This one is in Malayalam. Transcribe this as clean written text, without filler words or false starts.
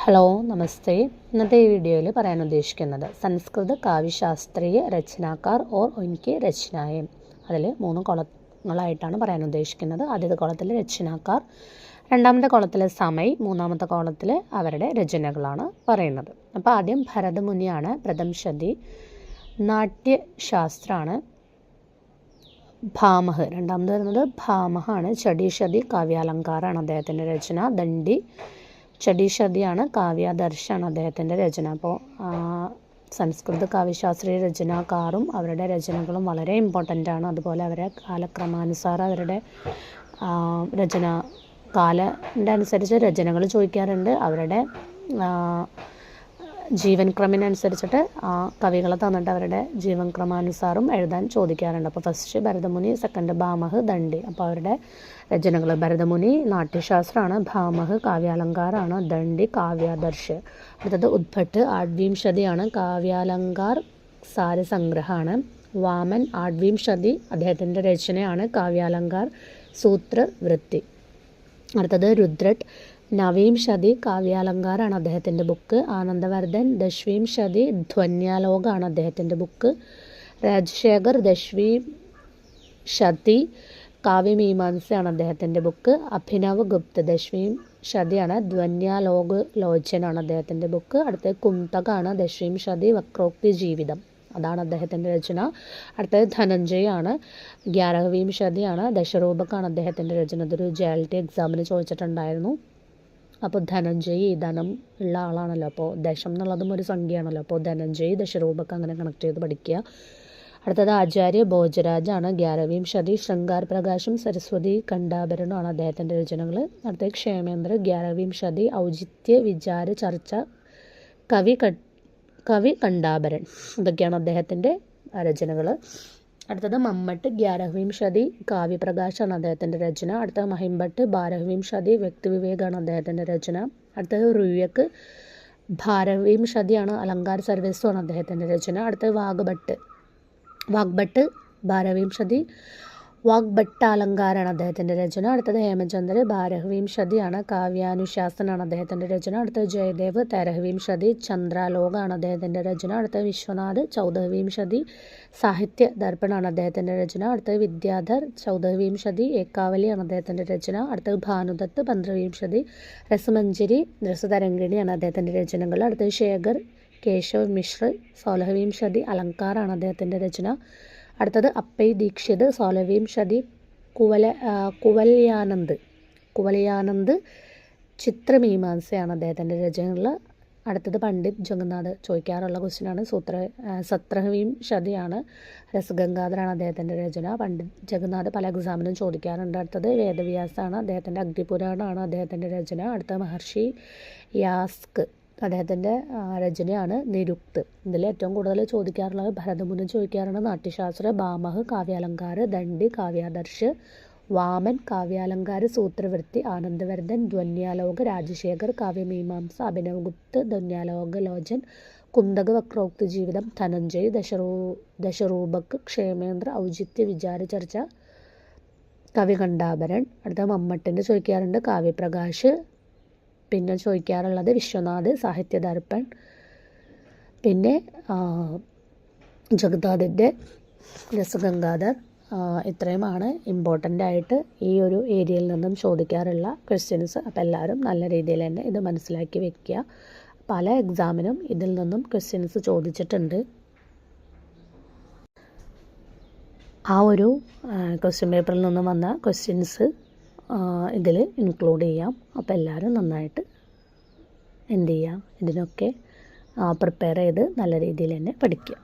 ഹലോ നമസ്തേ. ഇന്നത്തെ ഈ വീഡിയോയിൽ പറയാൻ ഉദ്ദേശിക്കുന്നത് സംസ്കൃത കാവ്യശാസ്ത്രീയ രചനാക്കാർ ഓർ ഉൻകെ രചനായേ. അതിൽ 3 കോളങ്ങളായിട്ടാണ് പറയാൻ ഉദ്ദേശിക്കുന്നത്. ആദ്യത്തെ കോളത്തിൽ രചനാക്കാർ, രണ്ടാമത്തെ കോളത്തിൽ സമയ്, മൂന്നാമത്തെ കോളത്തിൽ അവരുടെ രചനകളാണ് പറയുന്നത്. അപ്പോൾ ആദ്യം ഭരതമുനിയാണ്. പ്രഥംശതി നാട്യശാസ്ത്രമാണ്. ഭാമഹ് രണ്ടാമത് വരുന്നത് ഭാമഹാണ്. ചടീഷതി കാവ്യാലങ്കാരാണ് അദ്ദേഹത്തിൻ്റെ രചന. ദണ്ഡി ചടീഷതിയാണ്. കാവ്യാദർശാണ് അദ്ദേഹത്തിൻ്റെ രചന. അപ്പോൾ സംസ്കൃത കാവ്യശാസ്ത്രീയ രചനാക്കാരും അവരുടെ രചനകളും വളരെ ഇമ്പോർട്ടൻ്റ് ആണ്. അതുപോലെ അവരെ കാലക്രമാനുസാരം അവരുടെ രചന കാലൻ്റെ അനുസരിച്ച് രചനകൾ ചോദിക്കാറുണ്ട്. അവരുടെ ജീവൻ ക്രമിനനുസരിച്ചിട്ട് കവികളെ തന്നിട്ട് അവരുടെ ജീവൻ ക്രമാനുസാരം എഴുതാൻ ചോദിക്കാറുണ്ട്. അപ്പോൾ ഫസ്റ്റ് ഭരതമുനി, സെക്കൻഡ് ഭാമഹ്, ദണ്ഡി. അപ്പോൾ അവരുടെ രചനകൾ ഭരതമുനി നാട്യശാസ്ത്രമാണ്, ഭാമഹ് കാവ്യാലങ്കാരാണ്, ദണ്ഡി കാവ്യാദർശ്. അടുത്തത് ഉദ്ഭട്ട് ആഡ്വീംശതിയാണ്. കാവ്യാലങ്കാർ സാരസംഗ്രഹമാണ്. വാമൻ ആഡ്വീംശതി അദ്ദേഹത്തിൻ്റെ രചനയാണ്. കാവ്യാലങ്കാർ സൂത്രവൃത്തി. അടുത്തത് രുദ്രട്ട് നവീംശതി കാവ്യാലങ്കാരാണ് അദ്ദേഹത്തിൻ്റെ ബുക്ക്. ആനന്ദവർദ്ധൻ ദശ്വീംശതി ധ്വന്യാലോകമാണ് അദ്ദേഹത്തിൻ്റെ ബുക്ക്. രാജശേഖർ ദശ്വീംശതി കാവ്യമീമാംസയാണ് അദ്ദേഹത്തിൻ്റെ ബുക്ക്. അഭിനവ് ഗുപ്ത ദശ്വീംശതിയാണ്. ധ്വന്യാലോക് ലോചനാണ് അദ്ദേഹത്തിൻ്റെ ബുക്ക്. അടുത്തത് കുന്തകാണ്. ദശ്വീംശതി വക്രോക്തി ജീവിതം അതാണ് അദ്ദേഹത്തിൻ്റെ രചന. അടുത്തത് ധനഞ്ജയാണ്. ഗ്യാരഹവീംശതിയാണ്. ദശരൂപക്കാണ് അദ്ദേഹത്തിൻ്റെ രചന. ഇതൊരു JLT എക്സാമിന് ചോദിച്ചിട്ടുണ്ടായിരുന്നു. അപ്പോൾ ധനഞ്ജയി ധനം ഉള്ള ആളാണല്ലോ, അപ്പോൾ ദശം എന്നുള്ളതും ഒരു സംഖ്യയാണല്ലോ. അപ്പോൾ ധനഞ്ജയി ദശരൂപക്ക് അങ്ങനെ കണക്ട് ചെയ്ത് പഠിക്കുക. അടുത്തത് ആചാര്യ ഭോജരാജാണ്. ഗ്യാരവീംശതി ശൃംഗാർ പ്രകാശം സരസ്വതി കണ്ഠാഭരണമാണ് അദ്ദേഹത്തിൻ്റെ രചനകൾ. അടുത്തത് ക്ഷേമേന്ദ്ര ഗ്യാരവീംശതി ഔചിത്യ വിചാര ചർച്ച കവി കണ്ഠാഭരൻ. ഇതൊക്കെയാണ് അദ്ദേഹത്തിൻ്റെ രചനകൾ. അടുത്തത് മമ്മട്ട് ഗ്യാരഹവീംശതി കാവ്യപ്രകാശാണ് അദ്ദേഹത്തിൻ്റെ രചന. അടുത്തത് മഹിംഭട്ട് ഭാരഹവീംശതി വ്യക്തിവിവേകാണ് അദ്ദേഹത്തിൻ്റെ രചന. അടുത്തത് റുയക്ക് ഭാരവീംശതിയാണ്. അലങ്കാര സർവസ്വമാണ് അദ്ദേഹത്തിൻ്റെ രചന. അടുത്തത് വാഗ്ഭട്ട് ഭാരവീംശതി വാഗ്ഭട്ടാലങ്കാരാണ് അദ്ദേഹത്തിൻ്റെ രചന. അടുത്തത് ഹേമചന്ദ്ര ഭാരഹവീംശതിയാണ്. കാവ്യാനുശാസനാണ് അദ്ദേഹത്തിൻ്റെ രചന. അടുത്തത് ജയദേവ് തരഹവീംശതി ചന്ദ്രാലോകാണ് അദ്ദേഹത്തിൻ്റെ രചന. അടുത്തത് വിശ്വനാഥ് ചൗദഹവീംശതി സാഹിത്യ ദർപ്പണാണ് അദ്ദേഹത്തിൻ്റെ രചന. അടുത്തത് വിദ്യാധർ ചൗദഹവീംശതി ഏകാവലിയാണ് അദ്ദേഹത്തിൻ്റെ രചന. അടുത്തത് ഭാനുദത്ത് പന്ത്രവീംശതി രസമഞ്ജരി രസതരംഗിണിയാണ് അദ്ദേഹത്തിൻ്റെ രചനകൾ. അടുത്തത് ശേഖർ കേശവ് മിശ്ര സോലഹവീംശതി അലങ്കാരാണ് അദ്ദേഹത്തിൻ്റെ രചന. അടുത്തത് അപ്പൈ ദീക്ഷിത് സോലവീംശതി കുവലയാനന്ദ് ചിത്രമീമാംസയാണ് അദ്ദേഹത്തിൻ്റെ രചനകൾ. അടുത്തത് പണ്ഡിറ്റ് ജഗന്നാഥ് ചോദിക്കാറുള്ള ക്വസ്റ്റ്യനാണ്. സത്രഹവീംശതിയാണ്. രസഗംഗാധരാണ് അദ്ദേഹത്തിൻ്റെ രചന. പണ്ഡിറ്റ് ജഗന്നാഥ് പല എക്സാമിനും ചോദിക്കാറുണ്ട്. അടുത്തത് വേദവ്യാസാണ്. അദ്ദേഹത്തിൻ്റെ അഗ്നിപുരാണമാണ് അദ്ദേഹത്തിൻ്റെ രചന. അടുത്ത മഹർഷി യാസ്ക് അദ്ദേഹത്തിൻ്റെ രചനയാണ് നിരുക്ത്. ഇതിൽ ഏറ്റവും കൂടുതൽ ചോദിക്കാറുള്ളത് ഭരതമുനി ചോദിക്കാറുണ്ട്. നാട്യശാസ്ത്ര, ഭാമഹ് കാവ്യാലങ്കാർ, ദണ്ഡി കാവ്യാദർശ്, വാമൻ കാവ്യാലങ്കാർ സൂത്രവൃത്തി, ആനന്ദവർദ്ധൻ ധ്വന്യാലോക, രാജശേഖർ കാവ്യമീമാംസ, അഭിനവ് ഗുപ്ത് ധ്വന്യാലോക ലോചൻ, കുന്തക വക്രോക്തി ജീവിതം, ധനഞ്ജയ് ദശരൂപക്ക്, ക്ഷേമേന്ദ്ര ഔചിത്യ വിചാര ചർച്ച കവി കണ്ഠാഭരൻ. അടുത്ത മമ്മട്ടിൻ്റെ ചോദിക്കാറുണ്ട്. കാവ്യപ്രകാശ്. പിന്നെ ചോദിക്കാറുള്ളത് വിശ്വനാഥ് സാഹിത്യ ദർപ്പൺ. പിന്നെ ജഗന്നാഥിൻ്റെ രസഗംഗാധർ. ഇത്രയുമാണ് ഇമ്പോർട്ടൻ്റ് ആയിട്ട് ഈ ഒരു ഏരിയയിൽ നിന്നും ചോദിക്കാറുള്ള ക്വസ്റ്റ്യൻസ്. അപ്പോൾ എല്ലാവരും നല്ല രീതിയിൽ തന്നെ ഇത് മനസ്സിലാക്കി വെക്കുക. പല എക്സാമിനും ഇതിൽ നിന്നും ക്വസ്റ്റ്യൻസ് ചോദിച്ചിട്ടുണ്ട്. ആ ഒരു ക്വസ്റ്റ്യൻ പേപ്പറിൽ നിന്നും വന്ന ക്വസ്റ്റ്യൻസ് ഇതിൽ ഇൻക്ലൂഡ് ചെയ്യാം. അപ്പോൾ എല്ലാവരും നന്നായിട്ട് എന്ത് ചെയ്യുക, ഇതിനൊക്കെ പ്രിപ്പയർ ചെയ്ത് നല്ല രീതിയിൽ തന്നെ പഠിക്കുക.